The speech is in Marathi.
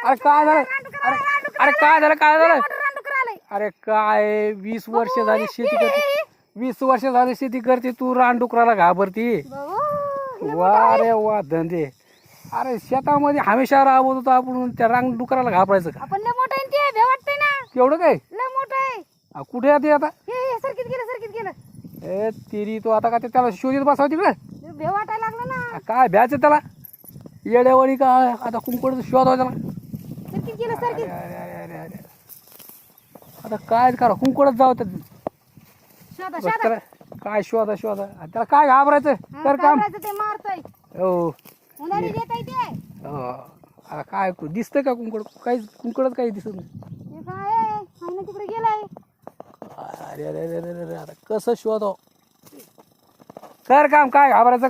अरे काय झालं अरे अरे काय झालं काय झालं रानडुकर आलंय. अरे काय 20 वर्ष झाली शेती करते 20 वर्ष झाली शेती करते तू रानडुकराला घाबरती बाबू, वा रे वा धंदे अरे शेतामध्ये हमेशा राबवत होतो आपण त्या रानडुकराला घाबरायचं का आपण लय मोठं आहे ते भे वाटतंय ना. एवढं काय लय मोठं आहे. कुठे आहे ते आता हे सरकीत गेलं. ए तिरी तो आता का ते त्याला शोधित बसाव तिकडे भे वाटायला लागलं ना. काय भ्यायचं त्याला येड्यावानी का आता कुंकड शोध त्याला सरकीत गेलं अरे अरे अरे अरे अरे आता काय करा कुंकडच जाऊ त्या शोधा बस शोधा. त्याला काय शोधा शोधा त्याला काय घाबरायचं कर काम ते मारतोय. हो उन्हाळी देत आहे ते. हो. आता काय दिसतंय का कुंकड काहीच कुंकडच काही दिसत नाही हे काय आहे? आहे ना तिकडे गेलाय. अरे अरे अरे अरे अरे आता कसं शोध कर काम काय घाबरायचं